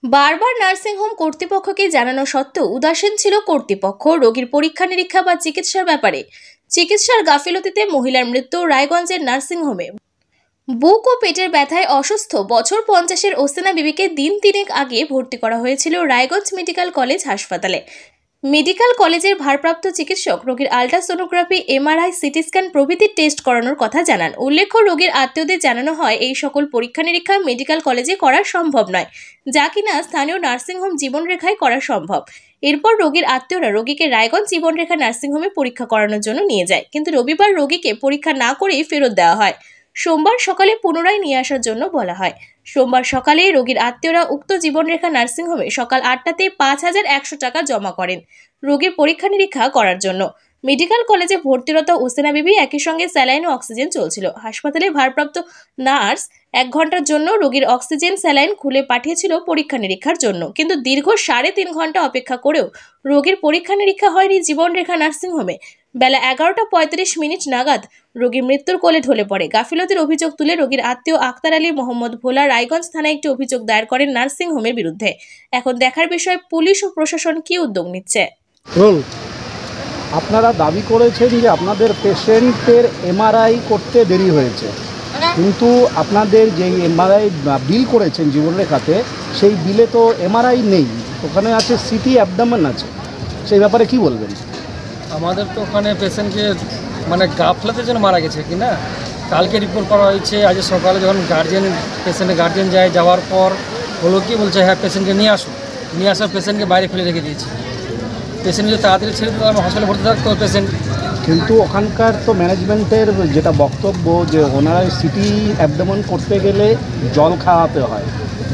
বারবার nursing home কর্তৃপক্ষকে জানানো সত্ত্বেও উদাসীন ছিল কর্তৃপক্ষ রোগীর পরীক্ষা নিরীক্ষা বা চিকিৎসার ব্যাপারে। চিকিৎসার গাফিলতিতে মহিলার মৃত্যু রায়গঞ্জের নার্সিং হোমে। বুক ও পেটের ব্যথায় অসুস্থ বছর 50-এর ওসেনা বিবিকে দিন তিনেক আগে ভর্তি করা হয়েছিল রায়গঞ্জ মেডিকেল কলেজ হাসপাতালে। মেডিকেল কলেজের ভারপ্রাপ্ত চিকিৎসক রোগীর আল্ট্রাসোনোগ্রাফি, এমআরআই, সিটি স্ক্যান প্রভৃতি টেস্ট করানোর কথা জানান। উল্লেখ্য, রোগীর আত্মীয়দের জানানো হয় এই সকল পরীক্ষা নিরীক্ষা মেডিকেল কলেজে করা সম্ভব নয়, যা কিনা স্থানীয় নার্সিংহোম জীবনরেখায় করা সম্ভব। এরপর রোগীর আত্মীয়রা রোগীকে রায়গঞ্জ জীবনরেখা নার্সিংহোমে পরীক্ষা করানোর জন্য নিয়ে যায়, কিন্তু রবিবার রোগীকে পরীক্ষা না করেই ফেরত দেওয়া হয়। সোমবার সকালে পুনরায় নিয়ে আসার জন্য বলা হয়। সোমবার সকালে রোগীর আত্মীয়রা উক্ত জীবনরেখা নার্সিংহোমে সকাল 8টাতে 5,100 টাকা জমা করেন রোগীর পরীক্ষা নিরীক্ষা করার জন্য। মেডিকেল কলেজে ভর্তিরত ওসেনা বিবি একই সঙ্গে স্যালাইন ও অক্সিজেন চলছিল। হাসপাতালে ভারপ্রাপ্ত নার্স 1 ঘন্টার জন্য রোগীর অক্সিজেন স্যালাইন খুলে পাঠিয়েছিল পরীক্ষা নিরীক্ষার জন্য, কিন্তু দীর্ঘ 3.5 ঘন্টা অপেক্ষা করেও রোগীর পরীক্ষা নিরীক্ষা হয়নি জীবনরেখা নার্সিংহোমে। বেলা 11:35 নাগাদ রোগীর মৃত্যুর কোলে ঢলে পড়ে। গাফিলতির অভিযোগ তুলে রোগীর আত্মীয় আক্তার আলী মোহাম্মদ ভোলা রায়গঞ্জ থানায় একটি অভিযোগ দায়ের করেন নার্সিং হোমের বিরুদ্ধে। এখন দেখার বিষয় পুলিশ ও প্রশাসন কি উদ্যোগ নিচ্ছে। আপনারা দাবি করেছেন যে আপনাদের পেশেন্টের এমআরআই করতে দেরি হয়েছে, কিন্তু আপনাদের যেই এমআরআই বিল করেছেন জীবনরেখাতে, সেই বিলে তো এমআরআই নেই, ওখানে আছে সিটি অ্যাবডোমেন আছে। সেই ব্যাপারে কি বলবেন? আমাদের তো ওখানে পেশেন্টকে গাফলাতের জন্য মারা গেছে কি না, কালকে রিপোর্ট করা হয়েছে। আজ সকালে যখন পেশেন্টের গার্জেন যাওয়ার পর হলো কি বলছে, হ্যাঁ পেশেন্টকে নিয়ে আসার পেশেন্টকে বাইরে ফেলে রেখে দিয়েছি। পেশেন্ট যদি তাড়াতাড়ি ছেড়ে দিতে হসপিটালে ভর্তি থাকতো পেশেন্ট। কিন্তু ওখানকার তো ম্যানেজমেন্টের যেটা বক্তব্য যে ওনারা সিটি অ্যাবডোমেন করতে গেলে জল খাওয়াতে হয়,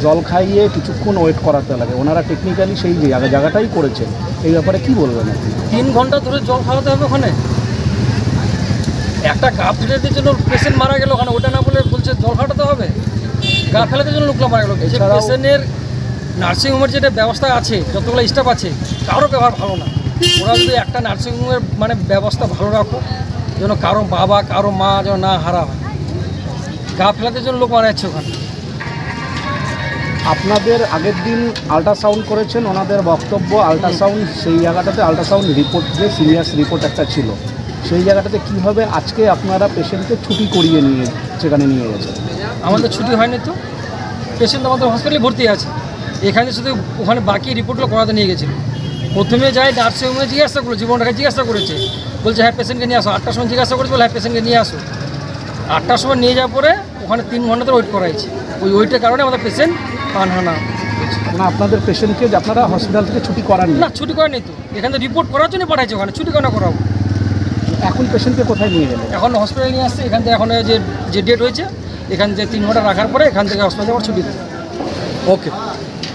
জল খাইয়ে কিছুক্ষণ ওয়েট করাতে লাগে। ওনারা টেকনিক্যালি সেই জায়গাটাই করেছেন। এই ব্যাপারে কি বলবেন আপনি? 3 ঘন্টা ধরে জল খাওয়াতে হবে ওখানে। একটা গা ফেলাতে জন্য পেশেন্ট মারা গেল ওখানে, ওটা না বলছে জল খাওয়াতে হবে। গা ফেলাতে জন্য লোকলা মারা গেল। পেশেন্টের নার্সিংহোমের যেটা ব্যবস্থা আছে, যতগুলো স্টাফ আছে, কারো ব্যবহার ভালো না। ওরা যদি একটা নার্সিংহোমের ব্যবস্থা ভালো রাখো, যেন কারো বাবা কারো মা যেন না হারা হয়। গা ফেলাতে জন্য লোক মারা যাচ্ছে ওখানে। আপনাদের আগের দিন আল্ট্রাসাউন্ড করেছেন, ওনাদের বক্তব্য আল্ট্রাসাউন্ড সেই জায়গাটাতে আল্ট্রাসাউন্ড রিপোর্ট যে সিরিয়াস রিপোর্ট একটা ছিল, সেই জায়গাটাতে কীভাবে আজকে আপনারা পেশেন্টকে ছুটি করিয়ে সেখানে নিয়ে গেছেন? আমাদের ছুটি হয়নি তো, পেশেন্ট আমাদের হসপিটালে ভর্তি আছে। এখানে শুধু ওখানে বাকি রিপোর্টগুলো করাতে নিয়ে গেছিল। প্রথমে যাই নার্সিংহোমে জিজ্ঞাসা করলো, জীবনরেখা জিজ্ঞাসা করেছে, বলছে হ্যাঁ পেশেন্টকে নিয়ে আসো। 8টার সময় জিজ্ঞাসা করেছে, বলে হ্যাঁ পেশেন্টকে নিয়ে আসো। 8টার সময় নিয়ে যাওয়ার পরে ওখানে 3 ঘন্টা ধরে ওয়েট করাইছে। ওই ওয়েটের কারণে আমাদের পেশেন্ট আনা না। আপনাদের পেশেন্টকে আপনারা হসপিটাল থেকে ছুটি করান না? ছুটি করেনি তো, এখানে রিপোর্ট করার জন্য পাঠাইছে, ওখানে ছুটি কেন করাবো? এখন পেশেন্টকে কোথায় নিয়ে গেলেন? এখন হসপিটালে নিয়ে আসছে। এখান থেকে এখন যে ডেট হয়েছে, এখান থেকে 3 ঘন্টা রাখার পরে এখান থেকে হসপিটালে আবার ছুটি দেবে। ওকে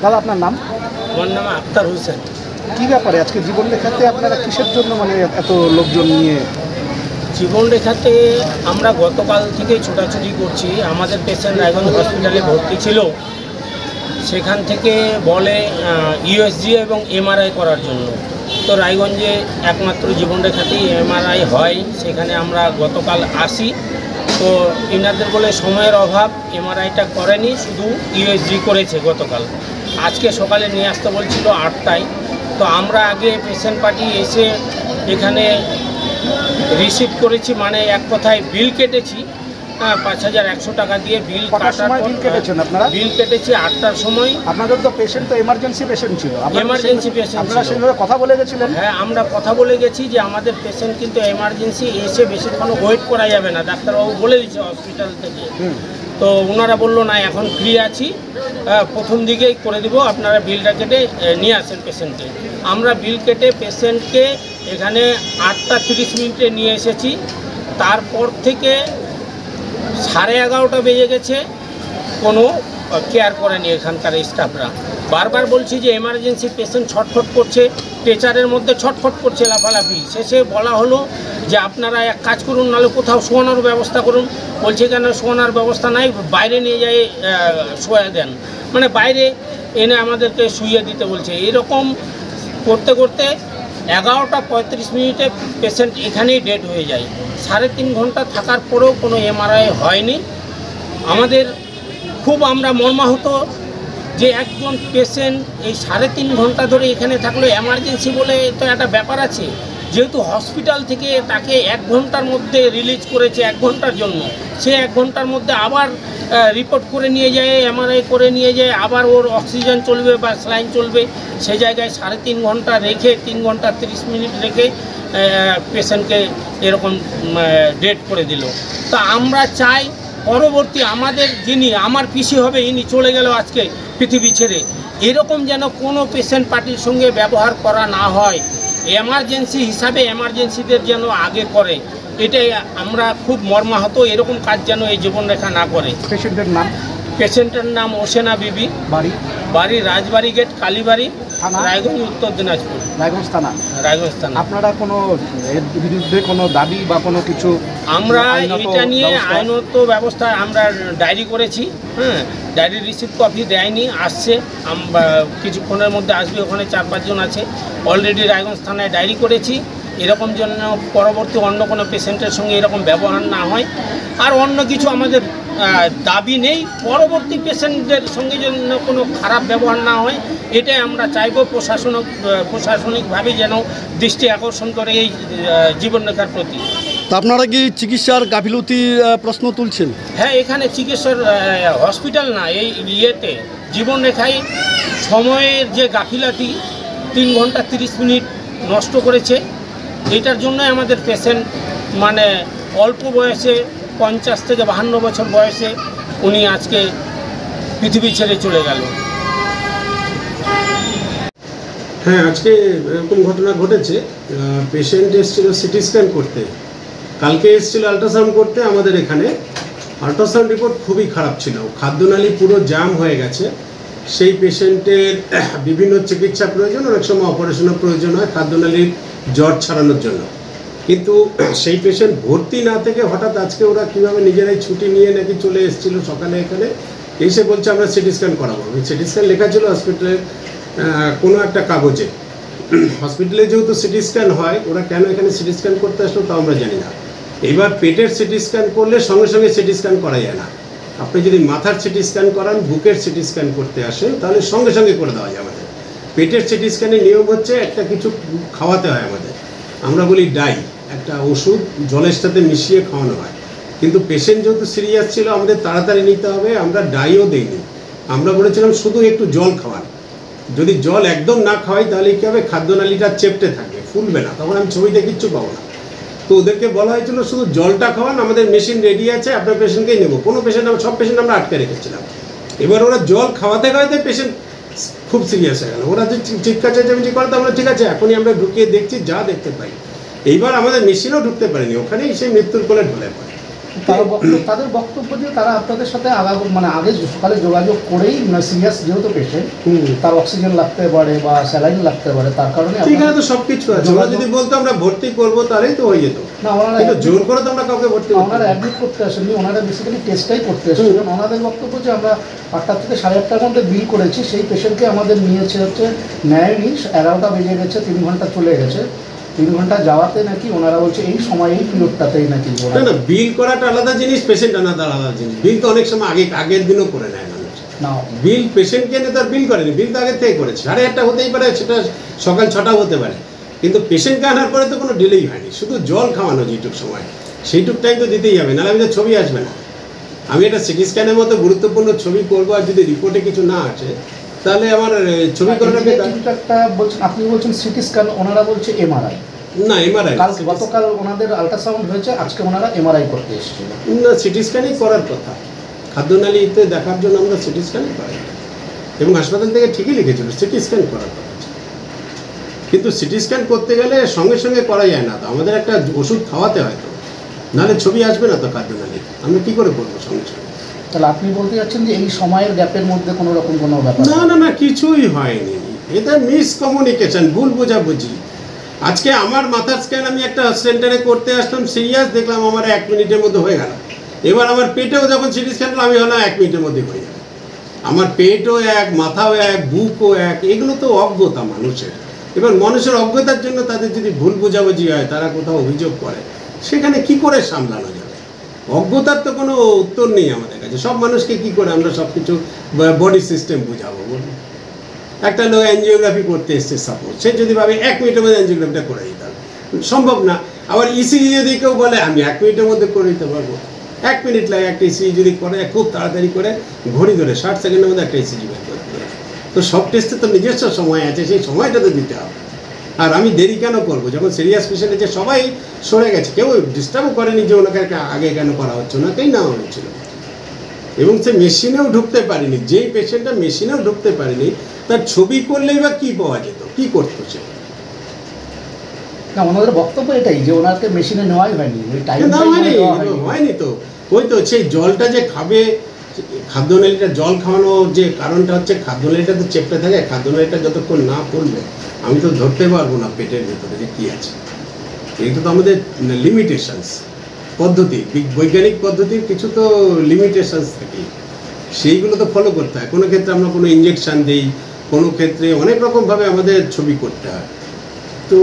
দাদা, আপনার নাম? আমার নাম আক্তার হোসেন। কী ব্যাপারে আজকে জীবনরেখাতে আপনারা কিসের জন্য এত লোকজন নিয়ে? জীবনরেখাতে আমরা গতকাল থেকেই ছোটাছুটি করছি। আমাদের পেশেন্ট রায়গঞ্জ হসপিটালে ভর্তি ছিল, সেখান থেকে বলে ইউএসজি এবং এমআরআই করার জন্য। তো রায়গঞ্জে একমাত্র জীবনরেখাতেই এমআরআই হয়, সেখানে আমরা গতকাল আসি। তো ইনাদের বলে সময়ের অভাব, এমআরআইটা করেনি, শুধু ইউএসজি করেছে গতকাল। আজকে সকালে নিয়ে আসতে বলছিল 8টায়। তো আমরা আগে পেশেন্ট পার্টি এসে এখানে রিসিভ করেছি, এক কথায় বিল কেটেছি। 5,100 টাকা দিয়ে বিল কেটেছেন আপনারা? বিল কেটেছি 8টার সময়। আপনাদের তো পেশেন্ট তো এমার্জেন্সি পেশেন্ট ছিল, এমার্জেন্সি পেশেন্ট। আপনারা সেইভাবে কথা বলে গেছিলেন? হ্যাঁ, আমরা কথা বলে গেছি যে আমাদের পেশেন্ট কিন্তু এমার্জেন্সি, এসে বেশিক্ষণ ওয়েট করা যাবে না, ডাক্তারবাবু বলে দিচ্ছে হসপিটাল থেকে। তো ওনারা বললো না, এখন ফ্রি আছি, প্রথম দিকেই করে দিব, আপনারা বিলটা কেটে নিয়ে আসেন পেশেন্টকে। আমরা বিল কেটে পেশেন্টকে এখানে 8টা 30 নিয়ে এসেছি। তারপর থেকে 11:30 বেজে গেছে, কোনো কেয়ার করেনি এখানকার স্টাফরা। বারবার বলছি যে এমার্জেন্সি পেশেন্ট ছটফট করছে, স্ট্রেচারের মধ্যে ছটফট করছে লাফালাফি। শেষে বলা হলো যে আপনারা এক কাজ করুন, নাহলে কোথাও শোয়ানোর ব্যবস্থা করুন। বলছে কেন শোয়ানোর ব্যবস্থা নাই, বাইরে নিয়ে যায় শোয়া দেন, বাইরে এনে আমাদেরকে শুইয়ে দিতে বলছে। এরকম করতে করতে 11:35 পেশেন্ট এখানেই ডেড হয়ে যায়। 3.5 ঘন্টা থাকার পরেও কোনো এমআরআই হয়নি। আমরা মর্মাহত যে একজন পেশেন্ট এই 3.5 ঘন্টা ধরে এখানে থাকলো, এমার্জেন্সি বলে তো একটা ব্যাপার আছে। যেহেতু হসপিটাল থেকে তাকে 1 ঘন্টার মধ্যে রিলিজ করেছে, 1 ঘন্টার জন্য, সে 1 ঘন্টার মধ্যে আবার রিপোর্ট করে নিয়ে যায়, এমআরআই করে নিয়ে যায়, আবার ওর অক্সিজেন চলবে বা স্যালাইন চলবে, সে জায়গায় 3.5 ঘন্টা রেখে 3 ঘন্টা 30 মিনিট রেখে পেশেন্টকে এরকম ডেড করে দিল। তা আমরা চাই পরবর্তী আমাদের যিনি আমার পিসি হবে, ইনি চলে গেল আজকে পৃথিবী ছেড়ে, এরকম যেন কোনো পেশেন্ট পার্টির সঙ্গে ব্যবহার করা না হয়। এমার্জেন্সি হিসাবে এমার্জেন্সিদের যেন আগে করে, এটাই আমরা খুব মর্মাহত। এরকম কাজ যেন এই জীবনরেখা না করে। পেশেন্টের নাম? পেশেন্টের নাম ওসেনা বিবি, বাড়ি রাজবাড়ি গেট, কালীবাড়ি, রায়গঞ্জ, উত্তর দিনাজপুর। রায়গঞ্জ থানা? রায়গঞ্জ থানা। আপনারা কোনো এর বিরুদ্ধে কোনো দাবি বা কোনো কিছু? আমরা এটা নিয়ে আইনত ব্যবস্থা আমরা ডায়েরি করেছি। হ্যাঁ, ডায়েরি রিসিভ কপি দেয়নি, আসছে, কিছুক্ষণের মধ্যে আসবে। ওখানে 4-5 জন আছে। অলরেডি রায়গঞ্জ থানায় ডায়েরি করেছি, এরকম জন্য পরবর্তী অন্য কোনো পেশেন্টের সঙ্গে এরকম ব্যবহার না হয়। আর অন্য কিছু আমাদের দাবি নেই, পরবর্তী পেশেন্টদের সঙ্গে যেন কোনো খারাপ ব্যবহার না হয়, এটাই আমরা চাইব। প্রশাসনিকভাবে যেন দৃষ্টি আকর্ষণ করে এই জীবনরেখার প্রতি। তা আপনারা কি চিকিৎসার গাফিলতির প্রশ্ন তুলছেন? হ্যাঁ, এখানে চিকিৎসার হসপিটাল না, এই ইয়েতে জীবনরেখায় সময়ের যে গাফিলতি, 3 ঘন্টা 30 মিনিট নষ্ট করেছে। এটার জন্যই আমাদের পেশেন্ট মানে অল্প বয়সে 50 থেকে 52 বছর বয়সে উনি আজকে পৃথিবী ছেড়ে চলে গেল। হ্যাঁ, আজকে এরকম ঘটনা ঘটেছে। পেশেন্ট এসেছিল সিটি স্ক্যান করতে, কালকে এসেছিল আল্ট্রাসাউন্ড করতে আমাদের এখানে। আল্ট্রাসাউন্ড রিপোর্ট খুবই খারাপ ছিল, খাদ্যনালী পুরো জাম হয়ে গেছে। সেই পেশেন্টের বিভিন্ন চিকিৎসা প্রয়োজন, অনেক সময় অপারেশনের প্রয়োজন হয় খাদ্যনালীর জট ছাড়ানোর জন্য। কিন্তু সেই পেশেন্ট ভর্তি না থেকে হঠাৎ আজকে ওরা কীভাবে নিজেরাই ছুটি নিয়ে নাকি চলে এসেছিলো সকালে এখানে, এসে বলছে আমরা সিটি স্ক্যান করাবো। সিটি স্ক্যান লেখা ছিল হসপিটালের কোনো একটা কাগজে। হসপিটালে যেহেতু সিটি স্ক্যান হয়, ওরা কেন এখানে সিটি স্ক্যান করতে আসলো তাও আমরা জানি না। এবার পেটের সিটি স্ক্যান করলে সঙ্গে সঙ্গে সিটি স্ক্যান করা যায় না। আপনি যদি মাথার সিটি স্ক্যান করান, বুকের সিটি স্ক্যান করতে আসেন, তাহলে সঙ্গে সঙ্গে করে দেওয়া যায় আমাদের। পেটের সিটি স্ক্যানের নিয়ম হচ্ছে একটা কিছু খাওয়াতে হয় আমাদের, আমরা বলি ডাই, একটা ওষুধ জলের সাথে মিশিয়ে খাওয়ানো হয়। কিন্তু পেশেন্ট যেহেতু সিরিয়াস ছিল, আমাদের তাড়াতাড়ি নিতে হবে, আমরা ডাইও দিইনি। আমরা বলেছিলাম শুধু একটু জল খাওয়ান। যদি জল একদম না খাওয়াই তাহলে কী হবে, খাদ্যনালীটা চেপটে থাকবে, ফুলবে না, তখন আমি ছবিতে কিচ্ছু পাবো না। তো ওদেরকে বলা হয়েছিল শুধু জলটা খাওয়ান, আমাদের মেশিন রেডি আছে, আপনার পেশেন্টকেই নেবো। কোনো পেশেন্ট, সব পেশেন্ট আমরা আটকে রেখেছিলাম। এবার ওরা জল খাওয়াতে খাওয়াতে পেশেন্ট খুব সিরিয়াস হয়ে গেল। ওরা যে চিৎকার চেঁচামেচি করে, তো আমরা ঠিক আছে এখনই আমরা ঢুকিয়ে দেখছি, যা দেখতে পাই। এইবার আমাদের মেশিনও ঢুকতে পারেনি, ওখানেই সেই মৃত্যুর কোলে ঢলে পড়ে। তাদের বক্তব্য যে তারা আপনাদের সাথে আগে সকালে যোগাযোগ করেই, সিরিয়াস যেহেতু পেশেন্ট, তার অক্সিজেন লাগতে পারে বা স্যালাইন লাগতে পারে, তার কারণে এখানে তো সবকিছু আছে। ওরা যদি বলতো আমরা ভর্তি করবো তাহলেই তো হয়ে যেত না। ওনারা জোর করে তো আমরা কাউকে ভর্তি, ওনারা অ্যাডমিট করতে আসেননি, ওনারা বেসিক্যালি টেস্টটাই করতে এসেছিলেন। ওনাদের বক্তব্য যে আমরা 8টা থেকে 8:30টার মধ্যে বিল করেছি, সেই পেশেন্টকে আমাদের নিয়েছে হচ্ছে নেয়নি, 11টা বেজে গেছে, 3 ঘন্টা চলে গেছে। 3 ঘন্টা যাওয়াতে নাকি ওনারা বলছে এই সময় এই পিরিয়ডটাতেই নাকি। না, বিল করাটা আলাদা জিনিস, পেশেন্ট আলাদা জিনিস। বিল তো অনেক সময় আগের দিনও করে নেয় মানুষ। না, বিল পেশেন্টকে নিয়ে তার বিল করেনি, বিল তো আগের থেকে করেছে। 8:30 হতেই পারে, সেটা সকাল 6টা হতে পারে, কিন্তু পেশেন্টকে আনার পরে তো কোনো ডিলেই হয়নি। শুধু জল খাওয়ানো যেটুক সময়, সেইটুক টাইম তো দিতেই হবে, নাহলে আমি তো ছবি আসবে না। আমি একটা সিটি স্ক্যানের মতো গুরুত্বপূর্ণ ছবি করবো, আর যদি রিপোর্টে কিছু না আসে তাহলে আমার ছবি করাটাকে একটা বলছেন, আপনি বলছেন সিটি স্ক্যান, ওনারা বলছে এমআরআই। না, এমআরআই গতকাল ওনাদের আল্ট্রাসাউন্ড হয়েছে, আজকে ওনারা এমআরআই করতে এসেছিল। না, সিটি স্ক্যানই করার কথা, খাদ্যনালীতে দেখার জন্য আমরা সিটি স্ক্যানই করাই, এবং হাসপাতাল থেকে ঠিকই লিখেছিল সিটি স্ক্যান করার কথা। কিন্তু সিটি স্ক্যান করতে গেলে সঙ্গে সঙ্গে করা যায় না, তো আমাদের একটা ওষুধ খাওয়াতে হয়, তো নাহলে ছবি আসবে না তো খাদ্যনালী, আমরা কী করে করবো সঙ্গে সঙ্গে। তাহলে আপনি বলতে চাচ্ছেন যে এই সময়ের গ্যাপের মধ্যে কোনো রকম কোনো ব্যাপার? না, কিছুই হয়নি, এটা মিসকমিউনিকেশন, ভুল বোঝাবুঝি। আজকে আমার মাথার স্ক্যান আমি একটা সেন্টারে করতে আসলাম, সিরিয়াস, দেখলাম আমার 1 মিনিটের মধ্যে হয়ে গেল। এবার আমার পেটেও যখন সিটি স্ক্যান করলাম, আমি হলাম 1 মিনিটের মধ্যে হয়ে যাবে। আমার পেটও এক, মাথাও এক, বুকও এক, এগুলো তো অজ্ঞতা মানুষের। এবার মানুষের অজ্ঞতার জন্য তাদের যদি ভুল বোঝাবুঝি হয়, তারা কোথাও অভিযোগ করে, সেখানে কি করে সামলানো যাবে? অজ্ঞতার তো কোনো উত্তর নেই আমাদের কাছে। সব মানুষকে কি করে আমরা সব কিছু বডি সিস্টেম বুঝাবো বলুন? একটা লোক অ্যাঞ্জিওগ্রাফি করতে এসছে সাপোজ, সে যদি ভাবে 1 মিনিটের মধ্যে অ্যাঞ্জিওগ্রাফিটা করে দিতে হবে, সম্ভব না। আবার ইসিজি যদি কেউ বলে আমি 1 মিনিটের মধ্যে করে দিতে পারবো, 1 মিনিট লাগে একটা ইসিজি যদি করে, খুব তাড়াতাড়ি করে ঘড়ি ধরে 60 সেকেন্ডের মধ্যে একটা ইসিজি বের করতে হবে। তো সব টেস্টে তো নিজস্ব সময় আছে, সেই সময়টা তো দিতে হবে। আর আমি দেরি কেন করবো যখন সিরিয়াস পেশেন্টে যে সবাই সরে গেছে, কেউ ডিস্টার্বও করেনি যে ওনাকে আগে কেন করা হচ্ছে, ওনাকেই নেওয়া হয়েছিল। এবং সে মেশিনেও ঢুকতে পারেনি, যেই পেশেন্টটা মেশিনেও ঢুকতে পারেনি তার ছবি করলেই বা কী পাওয়া যেত, কী করতো সে? না, ওনাদের বক্তব্য এটাই যে ওনাকে মেশিনে নেওয়াই হয়নি, ওই না হয়নি তো। ওই তো সেই জলটা যে খাবে, খাদ্যনালীটা জল খাওয়ানোর যে কারণটা হচ্ছে খাদ্যনালীটা তো চেপে থাকে, খাদ্যনালীটা যতক্ষণ না পড়বে আমি তো ধরতে পারবো না পেটের ভেতরে যে কী আছে। এইটা তো আমাদের লিমিটেশনস পদ্ধতি, বৈজ্ঞানিক পদ্ধতির কিছু তো লিমিটেশনস থাকে, সেইগুলো তো ফলো করতে হয়। কোনো ক্ষেত্রে আমরা কোনো ইঞ্জেকশান দিই, কোনো ক্ষেত্রে অনেক রকমভাবে আমাদের ছবি করতে হয়। তো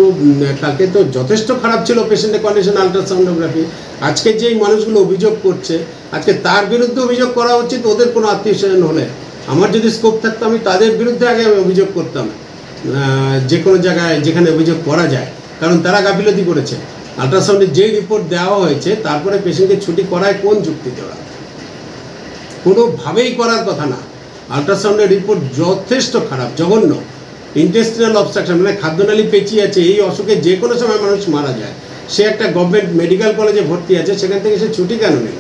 কালকে তো যথেষ্ট খারাপ ছিল পেশেন্টের কন্ডিশন, আলট্রাসাউন্ডোগ্রাফি। আজকে যেই মানুষগুলো অভিযোগ করছে, আজকে তার বিরুদ্ধে অভিযোগ করা উচিত। ওদের কোনো আত্মীয় স্বজন হলে, আমার যদি স্কোপ থাকতো আমি তাদের বিরুদ্ধে আগে আমি অভিযোগ করতাম, যে কোনো জায়গায় যেখানে অভিযোগ করা যায়, কারণ তারা গাফিলতি করেছে। আলট্রাসাউন্ডের যেই রিপোর্ট দেওয়া হয়েছে তারপরে পেশেন্টকে ছুটি করায় কোন যুক্তিতে? ওরা কোনোভাবেই করার কথা না। আলট্রাসাউন্ডের রিপোর্ট যথেষ্ট খারাপ, জঘন্য। ইন্টেস্টিনাল অবস্ট্রাকশন, মানে খাদ্যনালী পেঁচিয়ে আছে। এই অসুখে যে কোনো সময় মানুষ মারা যায়। সে একটা গভর্নমেন্ট মেডিকেল কলেজে ভর্তি আছে, সেখান থেকে সে ছুটি কেন নিল?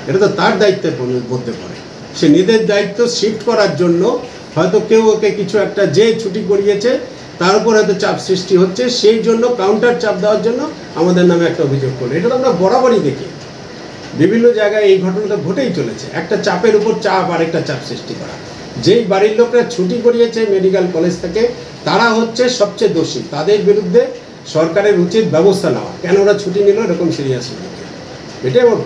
এটা তো তার দায়িত্বের মধ্যে পড়ে। সে নিজের দায়িত্ব শিফট করার জন্য হয়তো কেউ ওকে কিছু একটা যে ছুটি করিয়েছে তার উপর হয়তো চাপ সৃষ্টি হচ্ছে, সেই জন্য কাউন্টার চাপ দেওয়ার জন্য আমাদের নামে একটা অভিযোগ করলো। এটা তো আমরা বরাবরই দেখি, বিভিন্ন জায়গায় এই ঘটনাটা ঘটেই চলেছে। একটা চাপের উপর চাপ, আরেকটা চাপ সৃষ্টি করা। যেই বাড়ির লোকরা ছুটি করিয়েছে মেডিকেল কলেজ থেকে, তারা হচ্ছে সবচেয়ে দোষী। তাদের বিরুদ্ধে সরকারের উচিত ব্যবস্থা নেওয়া। কেন ওরা ছুটি নিল এরকম সিরিয়াস, এটাই আমার